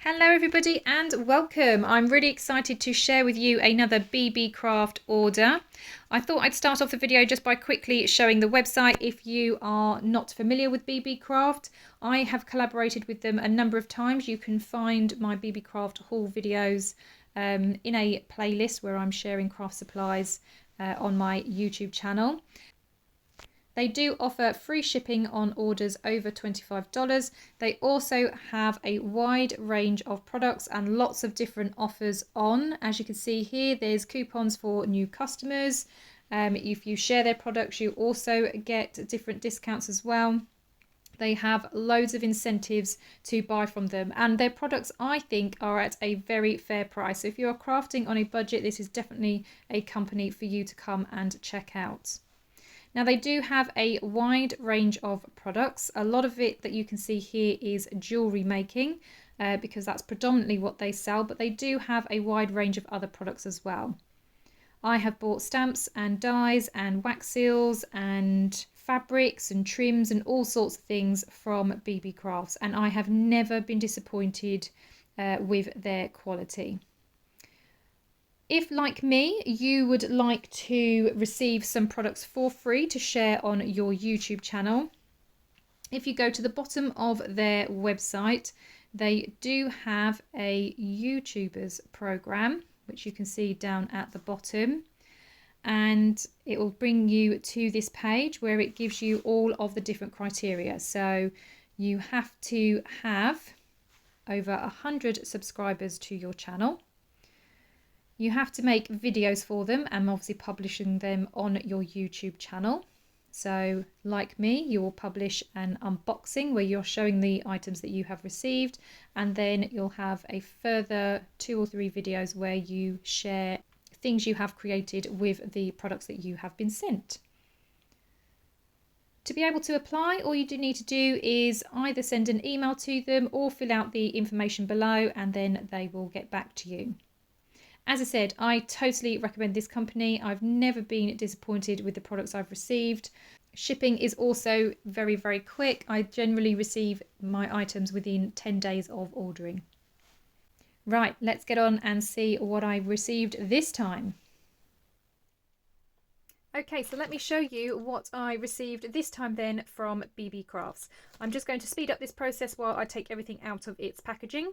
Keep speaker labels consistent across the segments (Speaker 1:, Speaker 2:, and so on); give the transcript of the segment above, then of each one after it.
Speaker 1: Hello everybody and welcome. I'm really excited to share with you another Beebeecraft order. I thought I'd start off the video just by quickly showing the website. If you are not familiar with Beebeecraft, I have collaborated with them a number of times. You can find my Beebeecraft haul videos in a playlist where I'm sharing craft supplies on my YouTube channel. They do offer free shipping on orders over $25. They also have a wide range of products and lots of different offers on. As you can see here, there's coupons for new customers. If you share their products, you also get different discounts as well. They have loads of incentives to buy from them, and their products, I think, are at a very fair price. So if you're crafting on a budget, this is definitely a company for you to come and check out. Now they do have a wide range of products. A lot of it that you can see here is jewellery making because that's predominantly what they sell, but they do have a wide range of other products as well. I have bought stamps and dies and wax seals and fabrics and trims and all sorts of things from Beebeecrafts, and I have never been disappointed with their quality. If, like me, you would like to receive some products for free to share on your YouTube channel, if you go to the bottom of their website, they do have a YouTubers program, which you can see down at the bottom. And it will bring you to this page where it gives you all of the different criteria. So you have to have over 100 subscribers to your channel. You have to make videos for them and obviously publishing them on your YouTube channel. So like me, you will publish an unboxing where you're showing the items that you have received, and then you'll have a further 2 or 3 videos where you share things you have created with the products that you have been sent. To be able to apply, all you do need to do is either send an email to them or fill out the information below, and then they will get back to you. As I said, I totally recommend this company. I've never been disappointed with the products I've received. Shipping is also very, very quick. I generally receive my items within 10 days of ordering. Right, let's get on and see what I received this time. Okay, so let me show you what I received this time then from Beebeecrafts. I'm just going to speed up this process while I take everything out of its packaging.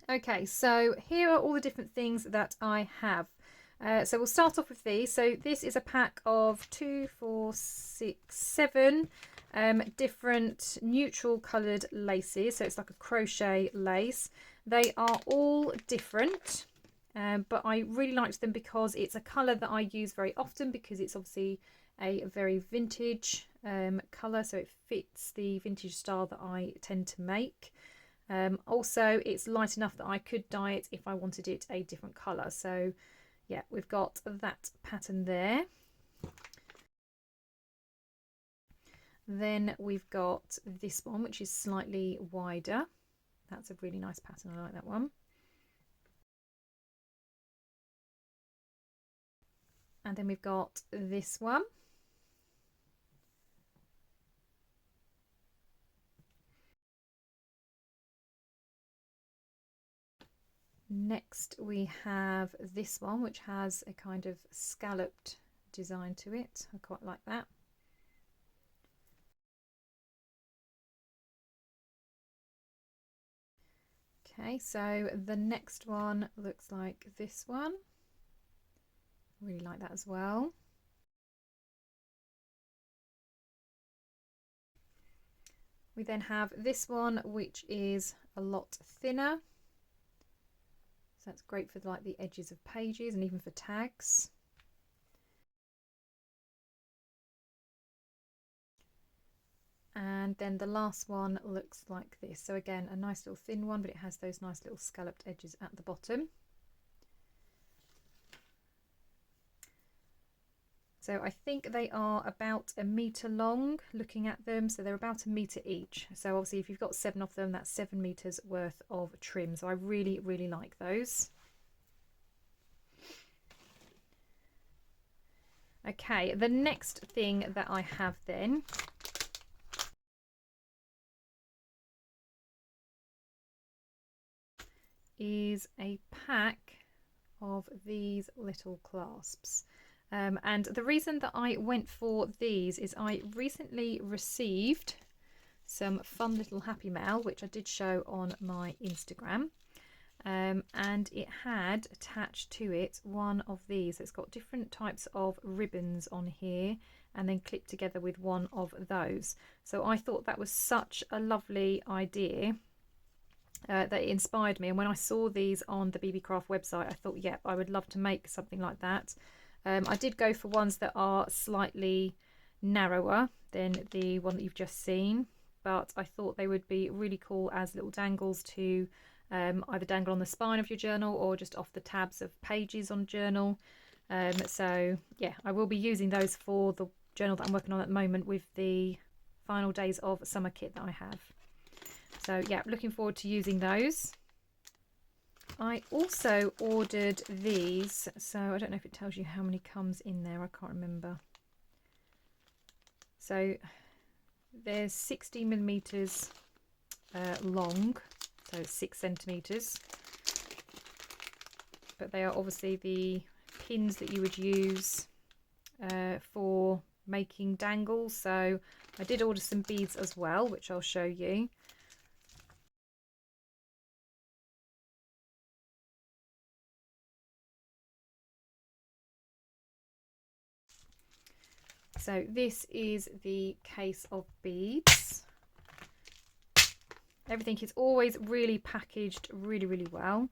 Speaker 1: Okay, so here are all the different things that I have. So we'll start off with these. So this is a pack of 2, 4, 6, 7 different neutral coloured laces. So it's like a crochet lace. They are all different, but I really liked them because it's a colour that I use very often, because it's obviously a very vintage colour, so it fits the vintage style that I tend to make. Also, it's light enough that I could dye it if I wanted it a different colour. So yeah, we've got that pattern there. Then we've got this one, which is slightly wider. That's a really nice pattern. I like that one. And then we've got this one. Next we have this one, which has a kind of scalloped design to it. I quite like that. Okay, so the next one looks like this one. Really like that as well. We then have this one, which is a lot thinner. So that's great for like the edges of pages and even for tags. And then the last one looks like this. So again, a nice little thin one, but it has those nice little scalloped edges at the bottom. So I think they are about 1 metre long looking at them. So they're about 1 metre each. So obviously if you've got 7 of them, that's 7 metres worth of trim. So I really, really like those. Okay, the next thing that I have then is a pack of these little clasps. And the reason that I went for these is I recently received some fun little happy mail, which I did show on my Instagram. And it had attached to it one of these. It's got different types of ribbons on here and then clipped together with one of those. So I thought that was such a lovely idea that it inspired me. And when I saw these on the Beebeecraft website, I thought, yep, I would love to make something like that. I did go for ones that are slightly narrower than the one that you've just seen, but I thought they would be really cool as little dangles to either dangle on the spine of your journal or just off the tabs of pages on journal. So yeah, I will be using those for the journal that I'm working on at the moment with the final days of summer kit that I have. So yeah, looking forward to using those. I also ordered these, so I don't know if it tells you how many comes in there, I can't remember. So there's 60mm long, so 6 centimeters, but they are obviously the pins that you would use for making dangles. So I did order some beads as well, which I'll show you. So this is the case of beads. Everything is always really packaged really well.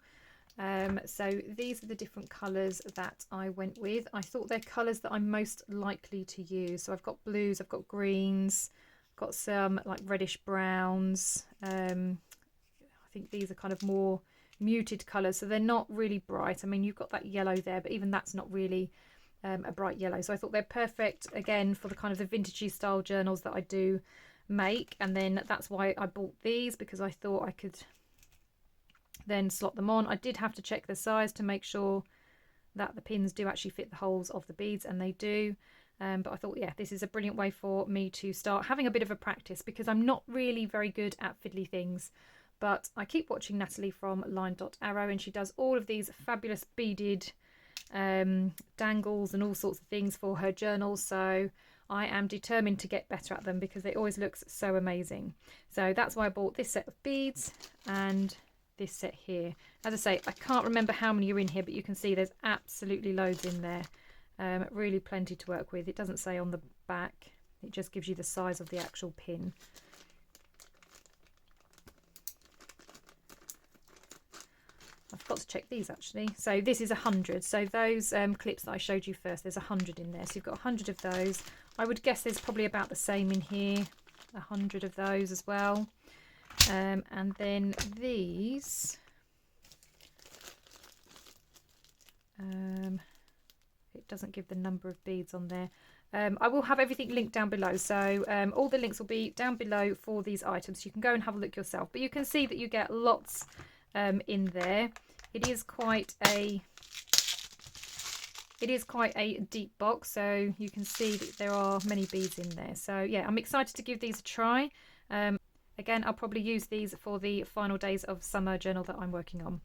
Speaker 1: So these are the different colours that I went with. I thought they're colours that I'm most likely to use. So I've got blues, I've got greens, got some like reddish browns. I think these are kind of more muted colours, so they're not really bright. I mean, you've got that yellow there, but even that's not really a bright yellow. So I thought they're perfect again for the kind of the vintagey style journals that I do make, and then that's why I bought these, because I thought I could then slot them on. I did have to check the size to make sure that the pins do actually fit the holes of the beads, and they do. But I thought, yeah, this is a brilliant way for me to start having a bit of a practice, because I'm not really very good at fiddly things. But I keep watching Nathalie from LineDotArrow, and she does all of these fabulous beaded dangles and all sorts of things for her journals. So I am determined to get better at them, because it always looks so amazing. So that's why I bought this set of beads and this set here. As I say, I can't remember how many are in here, but you can see there's absolutely loads in there. Really plenty to work with. It doesn't say on the back, it just gives you the size of the actual pin. I forgot to check these actually. So this is 100. So those clips that I showed you first, there's 100 in there. So you've got 100 of those. I would guess there's probably about the same in here, 100 of those as well. And then these, it doesn't give the number of beads on there. I will have everything linked down below, so all the links will be down below for these items. You can go and have a look yourself, but you can see that you get lots in there. It is quite a deep box, so you can see that there are many beads in there. So yeah, I'm excited to give these a try. Again, I'll probably use these for the final days of summer journal that I'm working on.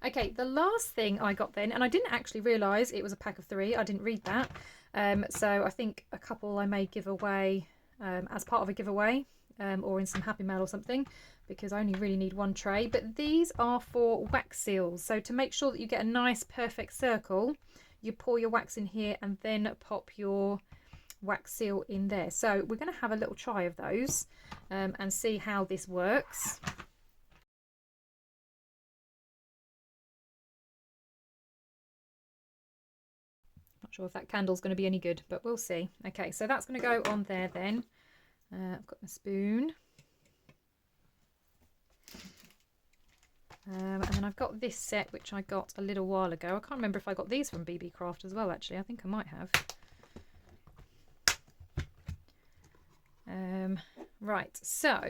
Speaker 1: Okay, the last thing I got then, and I didn't actually realise it was a pack of 3. I didn't read that. So I think a couple I may give away as part of a giveaway, or in some happy mail or something, because I only really need 1 tray. But these are for wax seals. So to make sure that you get a nice perfect circle, you pour your wax in here and then pop your wax seal in there. So we're going to have a little try of those and see how this works. Not sure if that candle's going to be any good, but we'll see. Okay, so that's going to go on there then. I've got my spoon. And then I've got this set, which I got a little while ago. I can't remember if I got these from Beebeecraft as well, actually. I think I might have. Right, so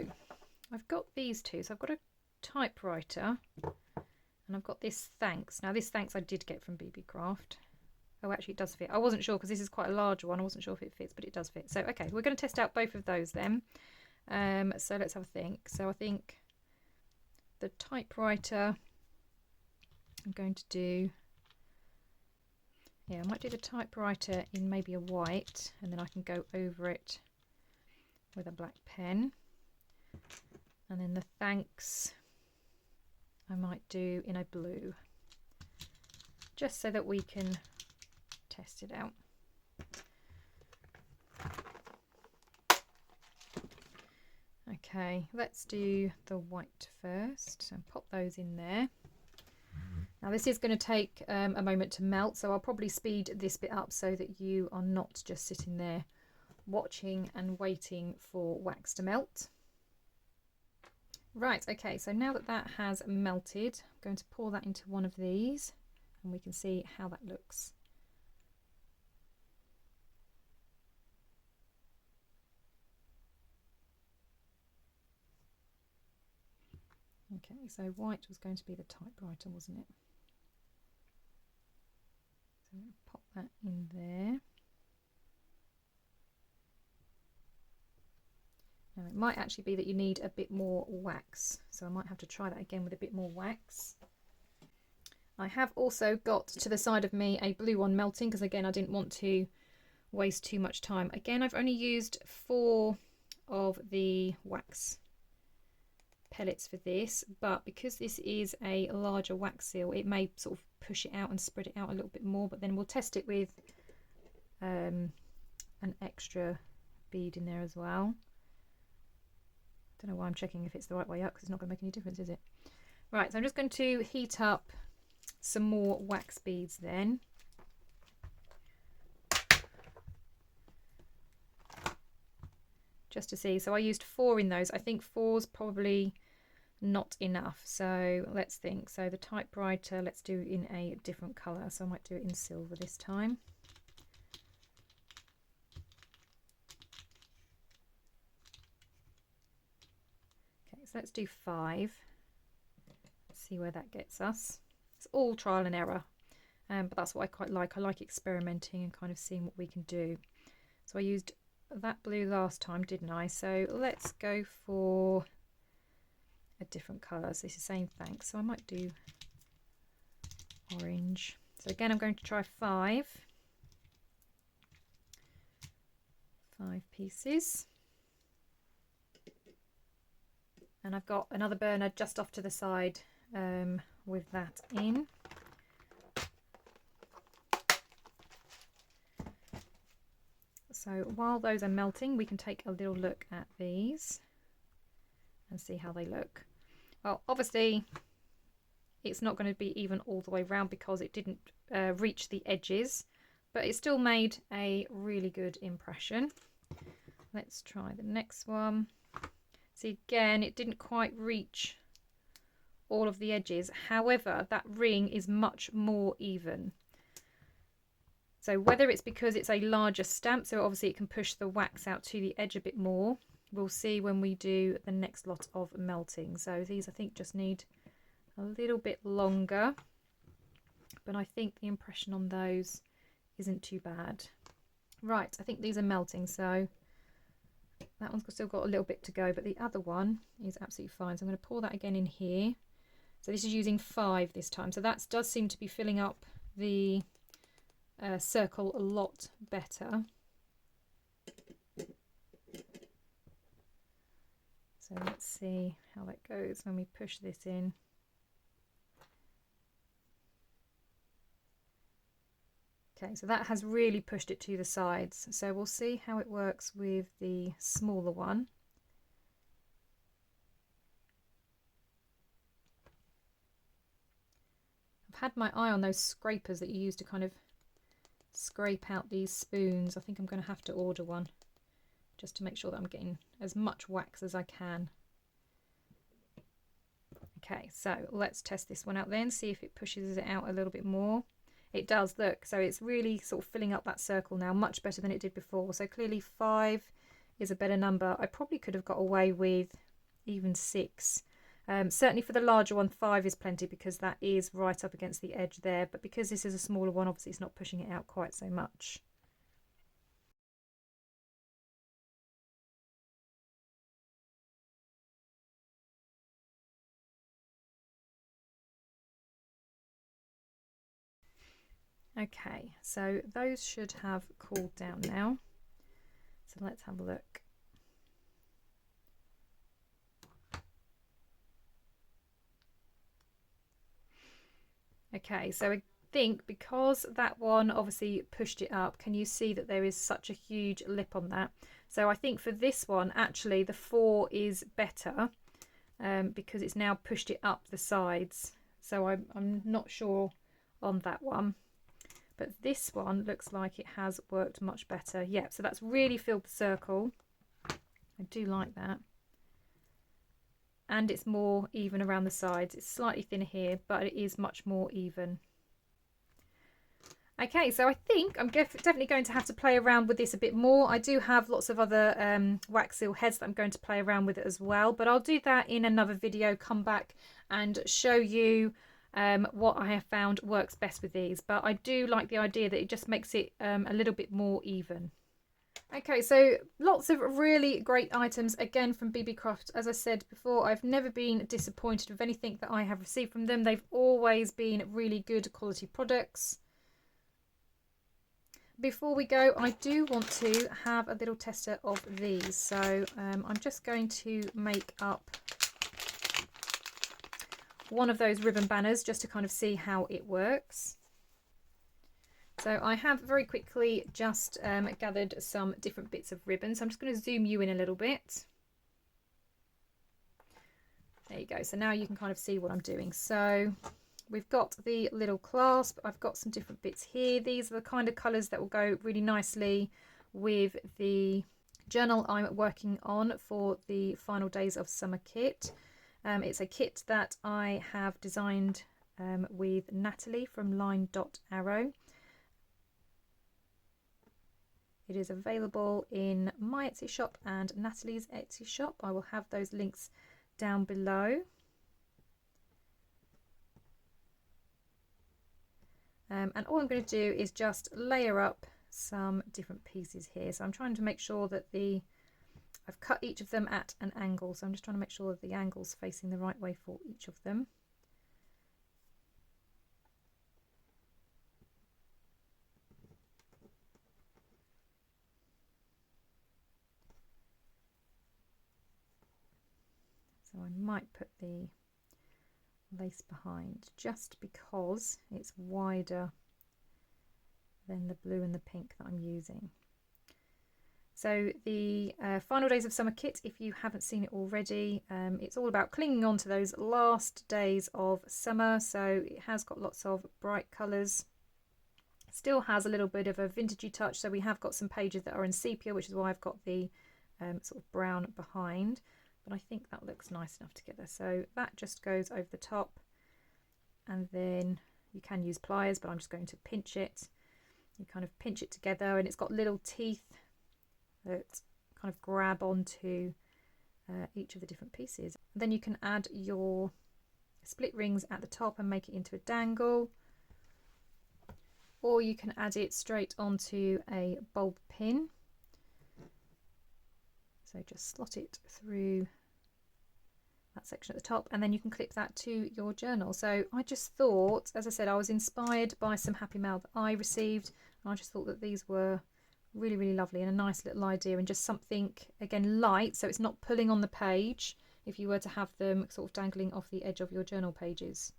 Speaker 1: I've got these two. So I've got a typewriter and And I've got this thanks. Now this thanks I did get from Beebeecraft. Oh, actually it does fit. I wasn't sure because this is quite a larger one. I wasn't sure if it fits, but it does fit. So, okay, we're going to test out both of those then. So let's have a think. So I think the typewriter, I'm going to do, yeah, I might do the typewriter in maybe a white, and then I can go over it with a black pen. And then the thanks I might do in a blue, just so that we can test it out. Okay, let's do the white first. So pop those in there. Now this is going to take a moment to melt, so I'll probably speed this bit up so that you are not just sitting there watching and waiting for wax to melt. Right, okay, so now that that has melted, I'm going to pour that into one of these and we can see how that looks. Okay, so white was going to be the typewriter, wasn't it? So I'm going to pop that in there. Now it might actually be that you need a bit more wax, so I might have to try that again with a bit more wax. I have also got to the side of me a blue one melting because again I didn't want to waste too much time. Again, I've only used 4 of the wax pellets for this, but because this is a larger wax seal, it may sort of push it out and spread it out a little bit more, but then we'll test it with an extra bead in there as well. Don't know why I'm checking if it's the right way up because it's not going to make any difference, is it? Right, so I'm just going to heat up some more wax beads then. Just to see, so I used 4 in those. I think 4's probably not enough, so let's think. So the typewriter, let's do in a different colour, so I might do it in silver this time. Okay, so let's do 5. Let's see where that gets us. It's all trial and error, but that's what I quite like. I like experimenting and kind of seeing what we can do. So I used that blue last time, didn't I? So let's go for a different colour. So it's the same thanks. So I might do orange. So again, I'm going to try 5 pieces. And I've got another burner just off to the side with that in. So while those are melting, we can take a little look at these and see how they look. Well, obviously it's not going to be even all the way around because it didn't reach the edges, but it still made a really good impression. Let's try the next one. See, again, it didn't quite reach all of the edges. However, that ring is much more even. So whether it's because it's a larger stamp, so obviously it can push the wax out to the edge a bit more, we'll see when we do the next lot of melting. So these I think just need a little bit longer, but I think the impression on those isn't too bad. Right, I think these are melting, so that one's still got a little bit to go, but the other one is absolutely fine. So I'm going to pour that again in here. So this is using 5 this time, so that does seem to be filling up the circle a lot better. So let's see how that goes when we push this in. Okay, so that has really pushed it to the sides. So we'll see how it works with the smaller one. I've had my eye on those scrapers that you use to kind of scrape out these spoons. I think I'm going to have to order one just to make sure that I'm getting as much wax as I can. Okay, so let's test this one out then, see if it pushes it out a little bit more. It does, look, so it's really sort of filling up that circle now, much better than it did before. So clearly 5 is a better number. I probably could have got away with even 6, Certainly for the larger one, 5 is plenty because that is right up against the edge there. But because this is a smaller one, obviously it's not pushing it out quite so much. Okay, so those should have cooled down now. So let's have a look. Okay, so I think because that one obviously pushed it up, can you see that there is such a huge lip on that? So I think for this one, actually the 4 is better because it's now pushed it up the sides. So I'm not sure on that one. But this one looks like it has worked much better. Yeah, so that's really filled the circle. I do like that. And it's more even around the sides. It's slightly thinner here, but it is much more even. Okay, so I think I'm definitely going to have to play around with this a bit more. I do have lots of other wax seal heads that I'm going to play around with as well, but I'll do that in another video, come back and show you what I have found works best with these. But I do like the idea that it just makes it a little bit more even. Okay, so lots of really great items again from Beebeecraft. As I said before, I've never been disappointed with anything that I have received from them. They've always been really good quality products. Before we go, I do want to have a little tester of these. So I'm just going to make up one of those ribbon banners just to kind of see how it works. So I have very quickly just gathered some different bits of ribbon. So I'm just going to zoom you in a little bit. There you go. So now you can kind of see what I'm doing. So we've got the little clasp. I've got some different bits here. These are the kind of colours that will go really nicely with the journal I'm working on for the Final Days of Summer kit. It's a kit that I have designed with Nathalie from LineDotArrow. It is available in my Etsy shop and Nathalie's Etsy shop. I will have those links down below. And all I'm going to do is just layer up some different pieces here. So I'm trying to make sure that I've cut each of them at an angle. So I'm just trying to make sure that the angle's facing the right way for each of them. So I might put the lace behind just because it's wider than the blue and the pink that I'm using. So the Final Days of Summer kit, if you haven't seen it already, it's all about clinging on to those last days of summer. So it has got lots of bright colours, still has a little bit of a vintagey touch. So we have got some pages that are in sepia, which is why I've got the sort of brown behind. But I think that looks nice enough together. So that just goes over the top, and then you can use pliers, but I'm just going to pinch it. You kind of pinch it together, and it's got little teeth that kind of grab onto each of the different pieces. And then you can add your split rings at the top and make it into a dangle, or you can add it straight onto a bulb pin. So just slot it through that section at the top, and then you can clip that to your journal. So I just thought, as I said, I was inspired by some happy mail that I received, and I just thought that these were really, really lovely and a nice little idea, and just something, again, light, so it's not pulling on the page if you were to have them sort of dangling off the edge of your journal pages.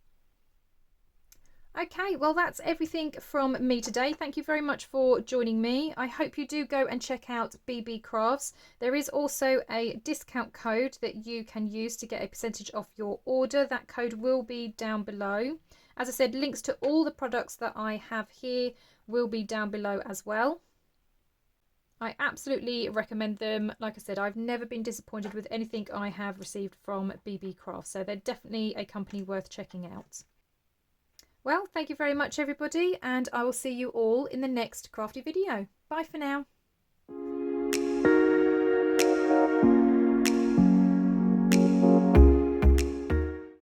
Speaker 1: Okay, well, that's everything from me today. Thank you very much for joining me. I hope you do go and check out Beebeecrafts. There is also a discount code that you can use to get a percentage off your order. That code will be down below. As I said, links to all the products that I have here will be down below as well. I absolutely recommend them. Like I said, I've never been disappointed with anything I have received from Beebeecraft, so they're definitely a company worth checking out. Well, thank you very much, everybody, and I will see you all in the next crafty video. Bye for now.